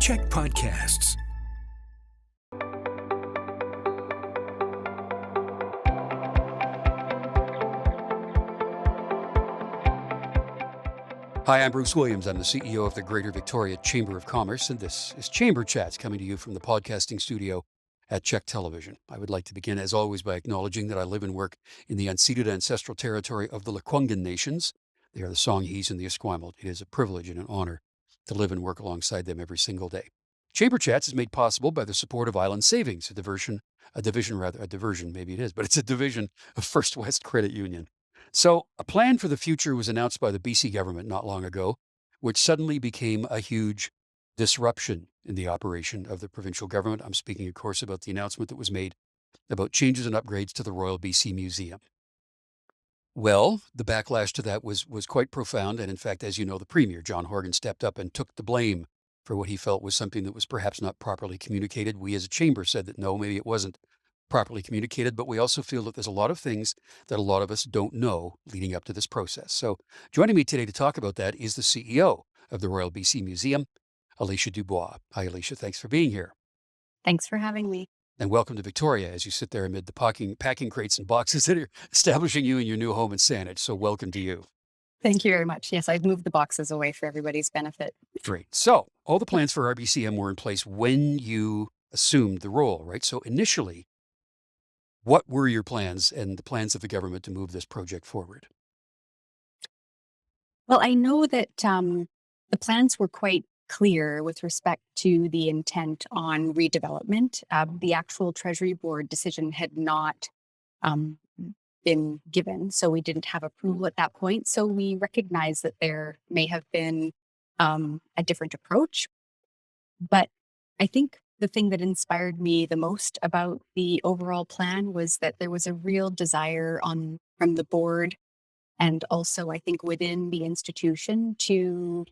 Check Podcasts. Hi, I'm Bruce Williams. I'm the CEO of the Greater Victoria Chamber of Commerce, and this is Chamber Chats coming to you from the podcasting studio at Check Television. I would like to begin, as always, by acknowledging that I live and work in the unceded ancestral territory of the Lekwungen Nations. They are the Songhees and the Esquimalt. It is a privilege and an honor to live and work alongside them every single day. Chamber Chats is made possible by the support of Island Savings, a division of First West Credit Union. So a plan for the future was announced by the BC government not long ago, which suddenly became a huge disruption in the operation of the provincial government. I'm speaking, of course, about the announcement that was made about changes and upgrades to the Royal BC Museum. Well, the backlash to that was quite profound. And in fact, as you know, the Premier, John Horgan, stepped up and took the blame for what he felt was something that was perhaps not properly communicated. We as a chamber said that no, maybe it wasn't properly communicated, but we also feel that there's a lot of things that a lot of us don't know leading up to this process. So joining me today to talk about that is the CEO of the Royal BC Museum, Alicia Dubois. Hi, Alicia. Thanks for being here. Thanks for having me. And welcome to Victoria as you sit there amid the packing crates and boxes that are establishing you in your new home in Saanich. So welcome to you. Thank you very much. Yes, I've moved the boxes away for everybody's benefit. Great. So all the plans for RBCM were in place when you assumed the role, right? So initially, what were your plans and the plans of the government to move this project forward? Well, I know that the plans were quite clear with respect to the intent on redevelopment. The actual Treasury Board decision had not been given, so we didn't have approval at that point. So we recognized that there may have been a different approach. But I think the thing that inspired me the most about the overall plan was that there was a real desire from the board and also I think within the institution to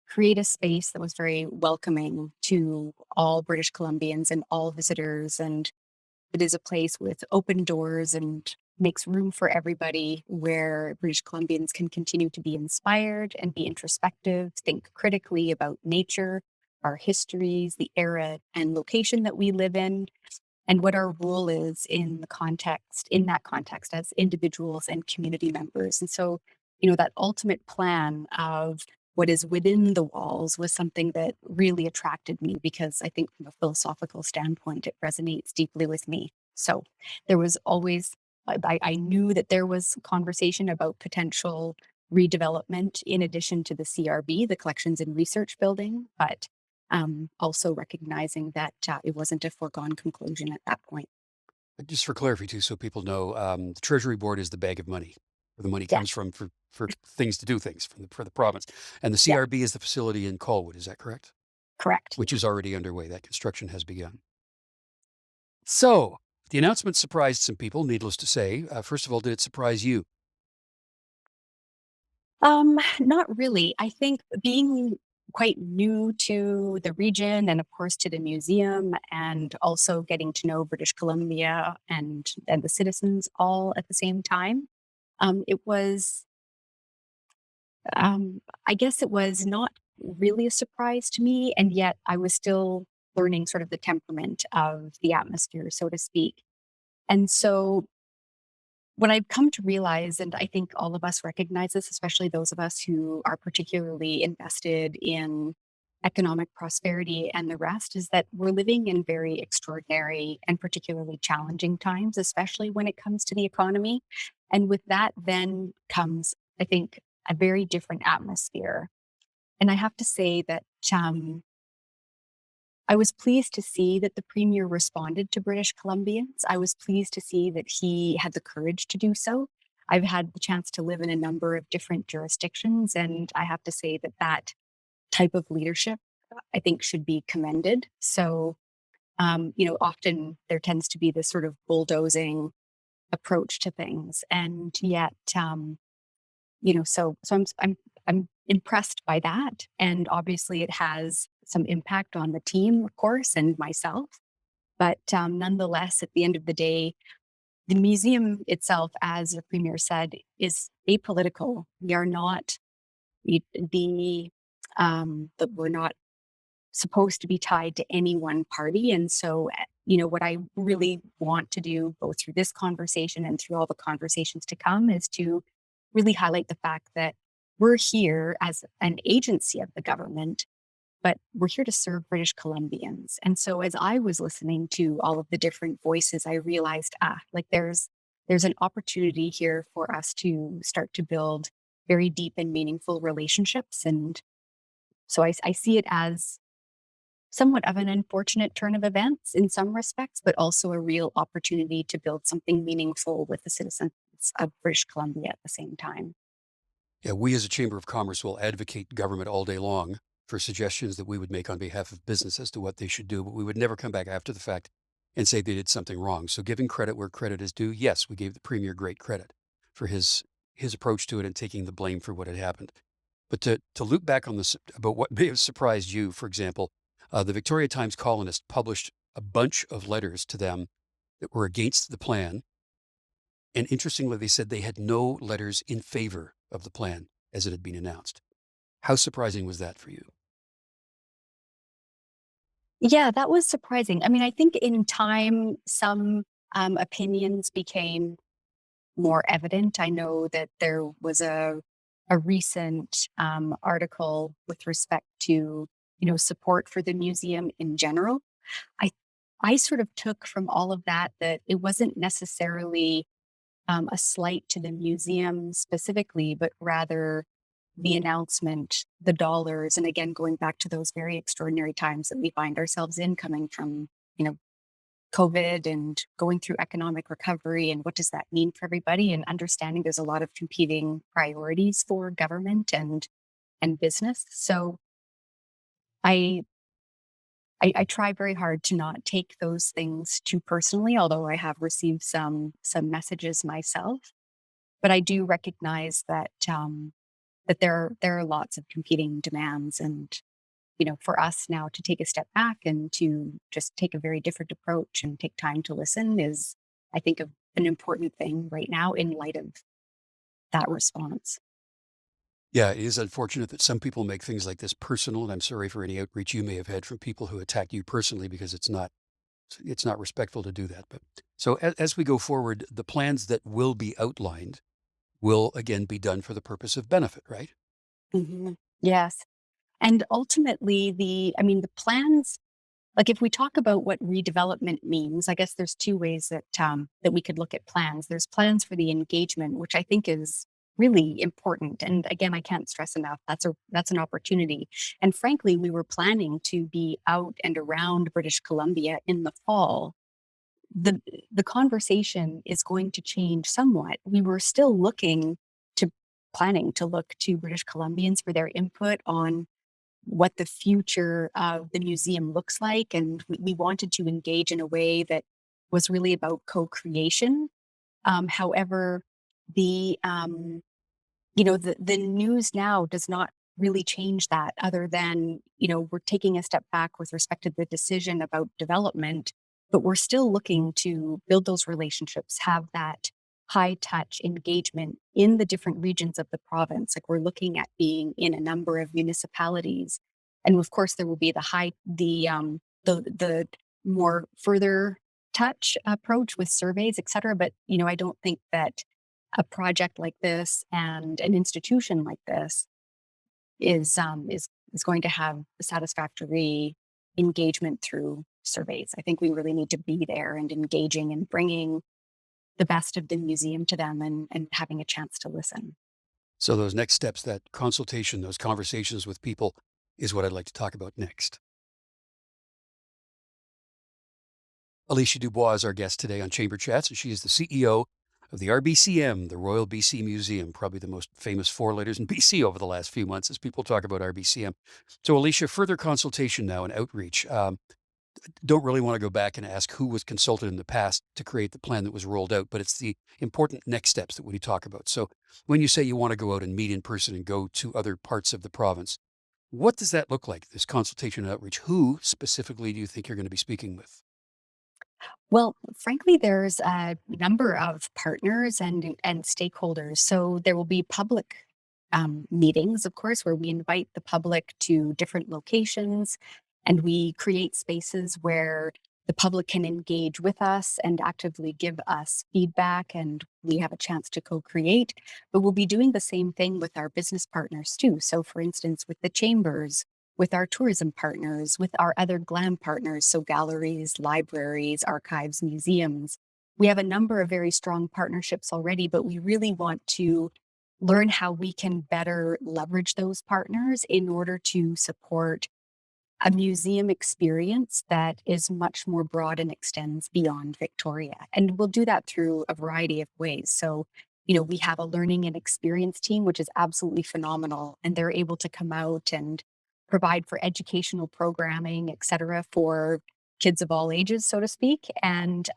create a space that was very welcoming to all British Columbians and all visitors. And it is a place with open doors and makes room for everybody where British Columbians can continue to be inspired and be introspective, think critically about nature, our histories, the era and location that we live in, and what our role is in that context as individuals and community members. And so, that ultimate plan of what is within the walls was something that really attracted me because I think from a philosophical standpoint, it resonates deeply with me. So there was always, I knew that there was conversation about potential redevelopment in addition to the CRB, the Collections and Research Building, but also recognizing that it wasn't a foregone conclusion at that point. Just for clarity too, so people know, the Treasury Board is the bag of money where the money Yeah. comes from for things to do things for the province. And the Yeah. CRB is the facility in Colwood, is that correct? Correct. Which is already underway. That construction has begun. So the announcement surprised some people, needless to say. First of all, did it surprise you? Not really. I think being quite new to the region and of course to the museum and also getting to know British Columbia and the citizens all at the same time, it was I guess it was not really a surprise to me, and yet I was still learning sort of the temperament of the atmosphere, so to speak. And so what I've come to realize, and I think all of us recognize this, especially those of us who are particularly invested in economic prosperity and the rest, is that we're living in very extraordinary and particularly challenging times, especially when it comes to the economy. And with that, then comes, I think, a very different atmosphere. And I have to say that I was pleased to see that the Premier responded to British Columbians. I was pleased to see that he had the courage to do so. I've had the chance to live in a number of different jurisdictions, and I have to say that that type of leadership, I think, should be commended. So, often there tends to be this sort of bulldozing approach to things, and yet, I'm impressed by that, and obviously it has some impact on the team, of course, and myself. But nonetheless, at the end of the day, the museum itself, as the Premier said, is apolitical. We are not we're not supposed to be tied to any one party. And so, what I really want to do, both through this conversation and through all the conversations to come, is to really highlight the fact that we're here as an agency of the government, but we're here to serve British Columbians. And so as I was listening to all of the different voices, I realized, like there's an opportunity here for us to start to build very deep and meaningful relationships. And so I see it as somewhat of an unfortunate turn of events in some respects, but also a real opportunity to build something meaningful with the citizens of British Columbia at the same time. Yeah, we as a Chamber of Commerce will advocate government all day long for suggestions that we would make on behalf of business as to what they should do, but we would never come back after the fact and say they did something wrong. So giving credit where credit is due, yes, we gave the Premier great credit for his approach to it and taking the blame for what had happened. But to loop back on this about what may have surprised you, for example, the Victoria Times Colonist published a bunch of letters to them that were against the plan. And interestingly, they said they had no letters in favor of the plan as it had been announced. How surprising was that for you? Yeah, that was surprising. I mean, I think in time, some opinions became more evident. I know that there was a recent article with respect to support for the museum in general. I I sort of took from all of that that it wasn't necessarily a slight to the museum specifically, but rather the announcement, the dollars, and again going back to those very extraordinary times that we find ourselves in, coming from you know COVID and going through economic recovery, and what does that mean for everybody, and understanding there's a lot of competing priorities for government and business. So I I try very hard to not take those things too personally, although I have received some messages myself. But I do recognize that that there are lots of competing demands, and for us now to take a step back and to just take a very different approach and take time to listen is, I think, an important thing right now in light of that response. Yeah, it is unfortunate that some people make things like this personal, and I'm sorry for any outreach you may have had from people who attack you personally because it's not respectful to do that. But so as we go forward, the plans that will be outlined will again be done for the purpose of benefit, right? Yes, and ultimately, the plans. Like, if we talk about what redevelopment means, I guess there's two ways that we could look at plans. There's plans for the engagement, which I think is really important. And again, I can't stress enough, that's an opportunity. And frankly, we were planning to be out and around British Columbia in the fall. The the conversation is going to change somewhat. We were still to planning to look to British Columbians for their input on what the future of the museum looks like. And we wanted to engage in a way that was really about co-creation. However, the the news now does not really change that, other than we're taking a step back with respect to the decision about development, but we're still looking to build those relationships, have that high touch engagement in the different regions of the province. Like, we're looking at being in a number of municipalities, and of course there will be the more further touch approach with surveys, et cetera. But I don't think that a project like this and an institution like this is going to have satisfactory engagement through surveys. I think we really need to be there and engaging and bringing the best of the museum to them, and having a chance to listen. So those next steps, that consultation, those conversations with people is what I'd like to talk about next. Alicia Dubois is our guest today on Chamber Chats, and she is the CEO of the RBCM, the Royal BC Museum, probably the most famous four letters in BC over the last few months as people talk about RBCM. So, Alicia, further consultation now and outreach. Don't really want to go back and ask who was consulted in the past to create the plan that was rolled out, but it's the important next steps that we talk about. So, when you say you want to go out and meet in person and go to other parts of the province, what does that look like, this consultation and outreach? Who specifically do you think you're going to be speaking with? Well, frankly, there's a number of partners and stakeholders. So there will be public meetings, of course, where we invite the public to different locations. And we create spaces where the public can engage with us and actively give us feedback, and we have a chance to co-create. But we'll be doing the same thing with our business partners too. So for instance, with the chambers, with our tourism partners, with our other GLAM partners, so galleries, libraries, archives, museums. We have a number of very strong partnerships already, but we really want to learn how we can better leverage those partners in order to support a museum experience that is much more broad and extends beyond Victoria. And we'll do that through a variety of ways. So, we have a learning and experience team, which is absolutely phenomenal. And they're able to come out and provide for educational programming, et cetera, for kids of all ages, so to speak. And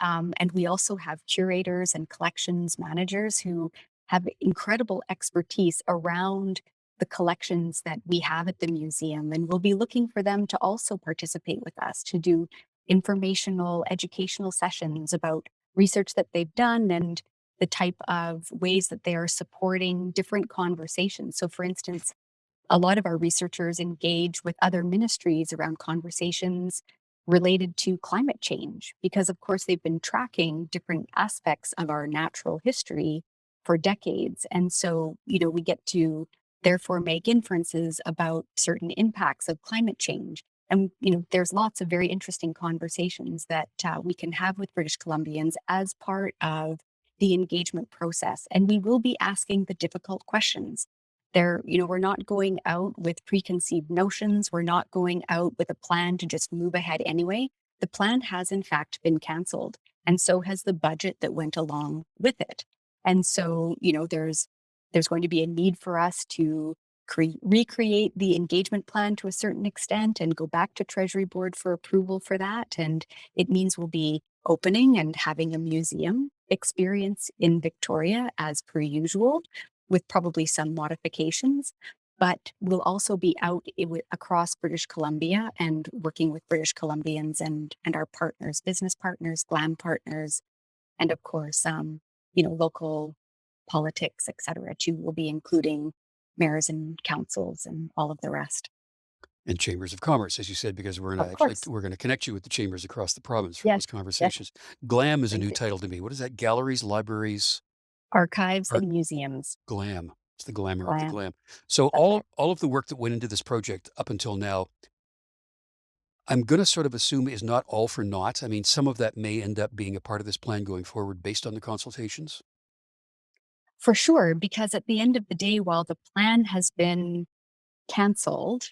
we also have curators and collections managers who have incredible expertise around the collections that we have at the museum. And we'll be looking for them to also participate with us to do informational, educational sessions about research that they've done and the type of ways that they are supporting different conversations. So, for instance, a lot of our researchers engage with other ministries around conversations related to climate change because, of course, they've been tracking different aspects of our natural history for decades. And so, we get to therefore make inferences about certain impacts of climate change. And, there's lots of very interesting conversations that we can have with British Columbians as part of the engagement process. And we will be asking the difficult questions. We're not going out with preconceived notions. We're not going out with a plan to just move ahead anyway. The plan has, in fact, been canceled. And so has the budget that went along with it. And so, there's going to be a need for us to recreate the engagement plan to a certain extent and go back to Treasury Board for approval for that. And it means we'll be opening and having a museum experience in Victoria as per usual, with probably some modifications. But we'll also be out across British Columbia and working with British Columbians and our partners, business partners, GLAM partners, and of course, local politics, et cetera, too. We'll be including mayors and councils and all of the rest. And chambers of commerce, as you said, because Of course. we're gonna connect you with the chambers across the province for Yes. those Yes. conversations. GLAM is a Thank new you. title to me. What is that? Galleries, libraries, Archives art and museums. glam. It's the glamour of the GLAM. glam. So That's right. all of the work that went into this project up until now, I'm gonna sort of assume is not all for naught. I mean, some of that may end up being a part of this plan going forward based on the consultations. For sure, because at the end of the day, while the plan has been canceled,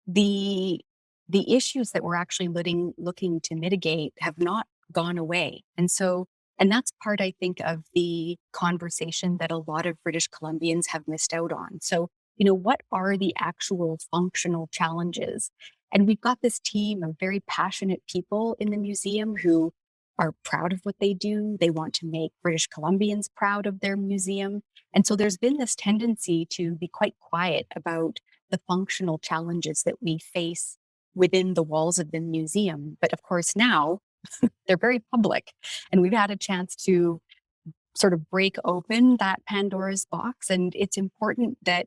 the the issues that we're actually looking to mitigate have not gone away. And that's part, I think, of the conversation that a lot of British Columbians have missed out on. So, what are the actual functional challenges? And we've got this team of very passionate people in the museum who are proud of what they do. They want to make British Columbians proud of their museum. And so there's been this tendency to be quite quiet about the functional challenges that we face within the walls of the museum. But of course, now they're very public, and we've had a chance to sort of break open that Pandora's box. And it's important that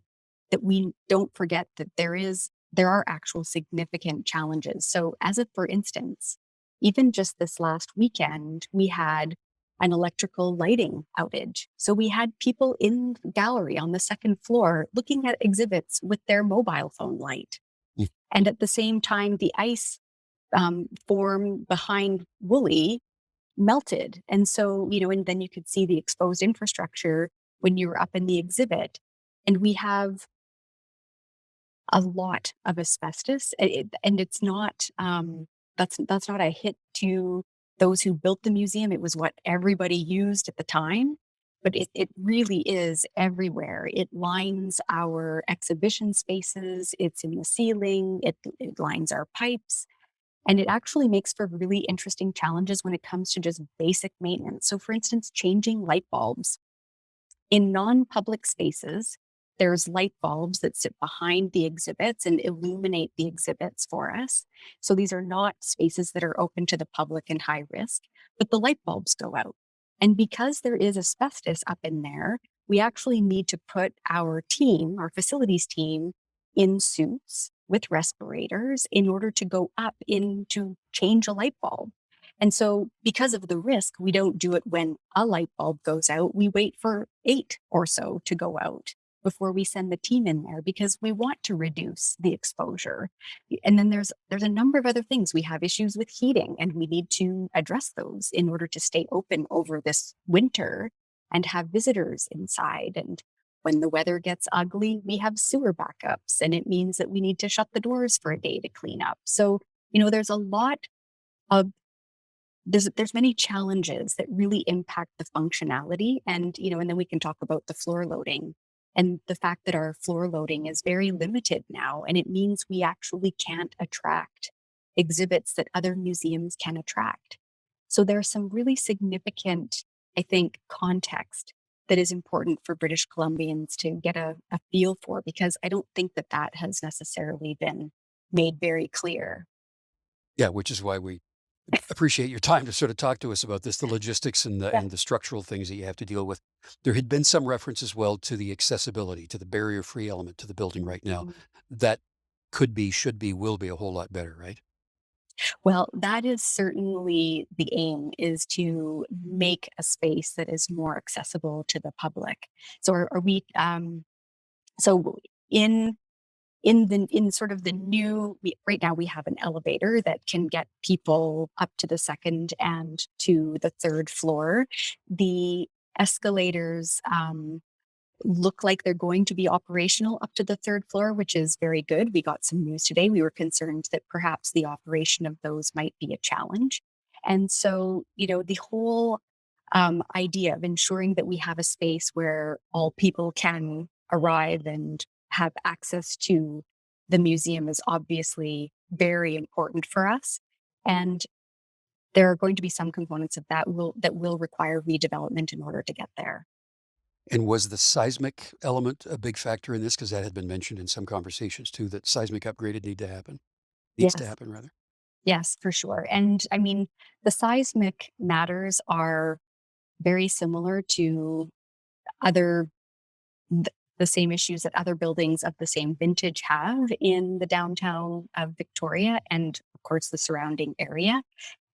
we don't forget that there are actual significant challenges. So, as if for instance, even just this last weekend, we had an electrical lighting outage. So we had people in the gallery on the second floor looking at exhibits with their mobile phone light. Mm. And at the same time, the ice form behind Woolly melted. And so, and then you could see the exposed infrastructure when you were up in the exhibit. And we have a lot of asbestos, and it's not that's not a hit to those who built the museum. It was what everybody used at the time, but it really is everywhere. It lines our exhibition spaces. It's in the ceiling. It lines our pipes. And it actually makes for really interesting challenges when it comes to just basic maintenance. So, for instance, changing light bulbs. In non-public spaces, there's light bulbs that sit behind the exhibits and illuminate the exhibits for us. So these are not spaces that are open to the public and high risk, but the light bulbs go out. And because there is asbestos up in there, we actually need to put our team, our facilities team, in suits with respirators in order to go up in to change a light bulb. And so, because of the risk, we don't do it when a light bulb goes out. We wait for 8 or so to go out before we send the team in there because we want to reduce the exposure. And then there's a number of other things. We have issues with heating and we need to address those in order to stay open over this winter and have visitors inside. And when the weather gets ugly, we have sewer backups and it means that we need to shut the doors for a day to clean up. So, there's a lot of there's many challenges that really impact the functionality and then we can talk about the floor loading and the fact that our floor loading is very limited now and it means we actually can't attract exhibits that other museums can attract. So there's some really significant, I think, context that is important for British Columbians to get a feel for because I don't think that that has necessarily been made very clear. Yeah, which is why we appreciate your time to sort of talk to us about this, the logistics and the Yeah. structural things that you have to deal with. There had been some reference as well to the accessibility, to the barrier-free element to the building right now. That could be, should be, will be a whole lot better, right? Well, that is certainly the aim is to make a space that is more accessible to the public. So are we so in sort of the new right now we have an elevator that can get people up to the second and to the third floor. The escalators look like they're going to be operational up to the third floor, which is very good. We got some news today. We were concerned that perhaps the operation of those might be a challenge. And so, the whole idea of ensuring that we have a space where all people can arrive and have access to the museum is obviously very important for us. And there are going to be some components of that will require redevelopment in order to get there. And was the seismic element a big factor in this? Because that had been mentioned in some conversations too, that seismic upgraded needs to Yes. happen rather. Yes, for sure. And I mean, the seismic matters are very similar to other th- the same issues that other buildings of the same vintage have in the downtown of Victoria and of course the surrounding area.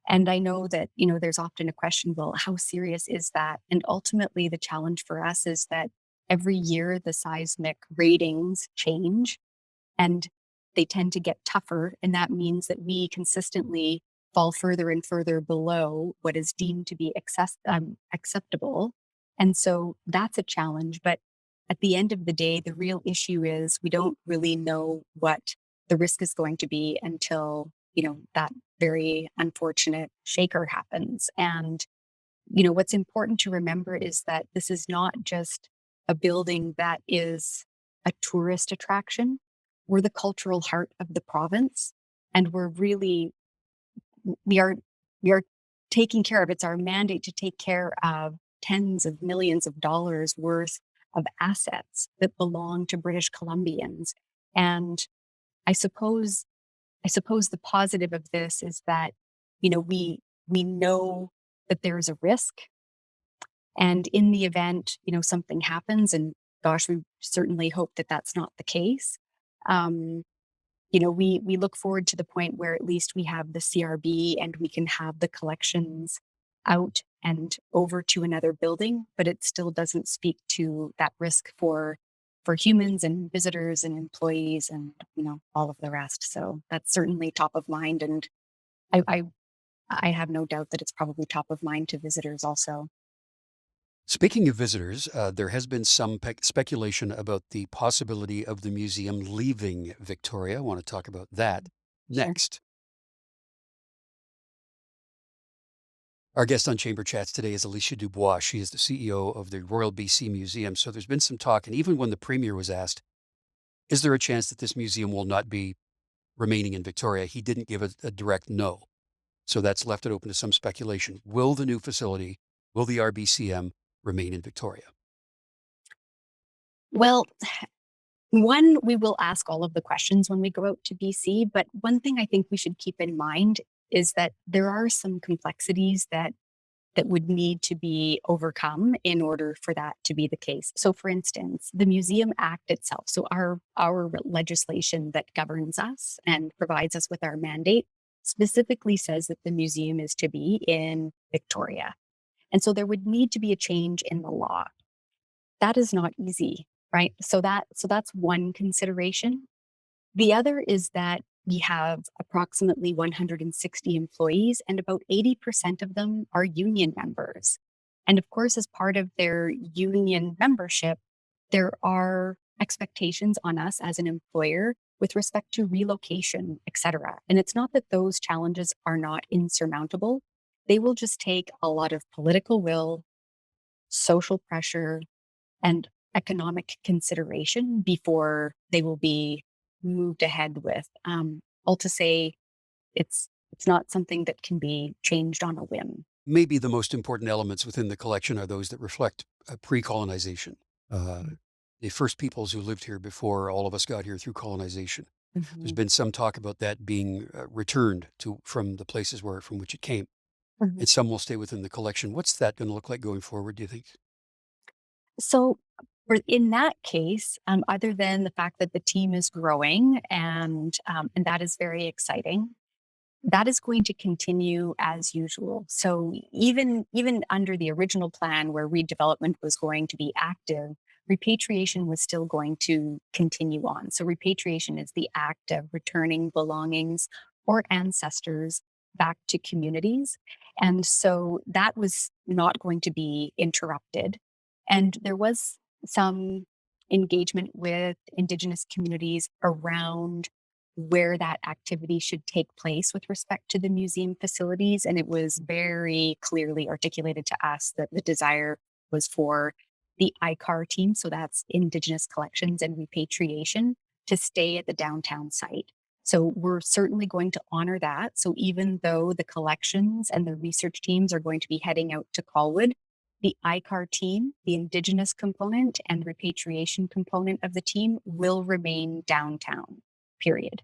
And I know that, there's often a question, well, how serious is that? And ultimately the challenge for us is that every year the seismic ratings change and they tend to get tougher. And that means that we consistently fall further and further below what is deemed to be acceptable. And so that's a challenge. But at the end of the day, the real issue is we don't really know what the risk is going to be until, that very unfortunate shaker happens. And what's important to remember is that this is not just a building that is a tourist attraction. We're the cultural heart of the province, and we're really we are taking care of it's our mandate to take care of tens of millions of dollars worth of assets that belong to British Columbians. And I suppose I suppose the positive of this is that, we know that there's a risk and in the event, something happens, and gosh, we certainly hope that that's not the case. Um, we look forward to the point where at least we have the CRB and we can have the collections out and over to another building, but it still doesn't speak to that risk for humans and visitors and employees and all of the rest. So that's certainly top of mind, and I I, I have no doubt that it's probably top of mind to visitors also. Speaking of visitors, there has been some speculation about the possibility of the museum leaving Victoria. I want to talk about that Sure. next. Our guest on Chamber Chats today is Alicia Dubois. She is the CEO of the Royal BC Museum. So there's been some talk, and even when the Premier was asked, is there a chance that this museum will not be remaining in Victoria? He didn't give a direct no. So that's left it open to some speculation. Will the new facility, will the RBCM remain in Victoria? Well, one, we will ask all of the questions when we go out to BC, but one thing I think we should keep in mind is that there are some complexities that that would need to be overcome in order for that to be the case. So, for instance, the Museum Act itself, so our legislation that governs us and provides us with our mandate, specifically says that the museum is to be in Victoria. And so there would need to be a change in the law. That is not easy, right? So that's one consideration. The other is that we have approximately 160 employees, and about 80% of them are union members. And of course, as part of their union membership, there are expectations on us as an employer with respect to relocation, et cetera. And it's not that those challenges are not insurmountable. They will just take a lot of political will, social pressure, and economic consideration before they will be moved ahead with. All to say, it's not something that can be changed on a whim. Maybe the most important elements within the collection are those that reflect pre-colonization. Uh, the first peoples who lived here before all of us got here through colonization. There's Mhm, been some talk about that being returned to from the places where from which it came, mhm. and some will stay within the collection. What's that going to look like going forward? Do you think? So, for in that case, other than the fact that the team is growing and that is very exciting, that is going to continue as usual. So even under the original plan where redevelopment was going to be active, repatriation was still going to continue on. So repatriation is the act of returning belongings or ancestors back to communities. And so that was not going to be interrupted. And there was some engagement with Indigenous communities around where that activity should take place with respect to the museum facilities. And it was very clearly articulated to us that the desire was for the ICAR team, so that's Indigenous Collections and Repatriation, to stay at the downtown site. So we're certainly going to honor that. So even though the collections and the research teams are going to be heading out to Colwood, the ICAR team, the Indigenous component and repatriation component of the team will remain downtown, period.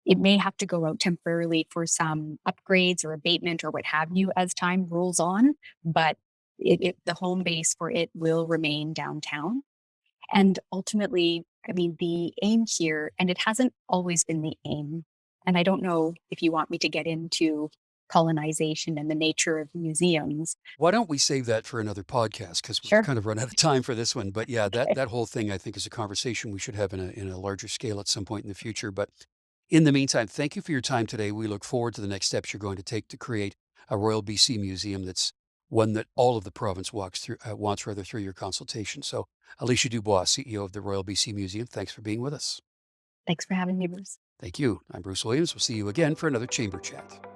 It may have to go out temporarily for some upgrades or abatement or what have you as time rolls on, but the home base for it will remain downtown. And ultimately, I mean, the aim here, and it hasn't always been the aim, and I don't know if you want me to get into colonization and the nature of museums. Why don't we save that for another podcast? Because we've Sure. kind of run out of time for this one. But yeah, that Okay. that whole thing I think is a conversation we should have in a larger scale at some point in the future. But in the meantime, thank you for your time today. We look forward to the next steps you're going to take to create a Royal BC Museum that's one that all of the province wants rather through your consultation. So, Alicia Dubois, CEO of the Royal BC Museum, thanks for being with us. Thanks for having me, Bruce. Thank you. I'm Bruce Williams. We'll see you again for another Chamber Chat.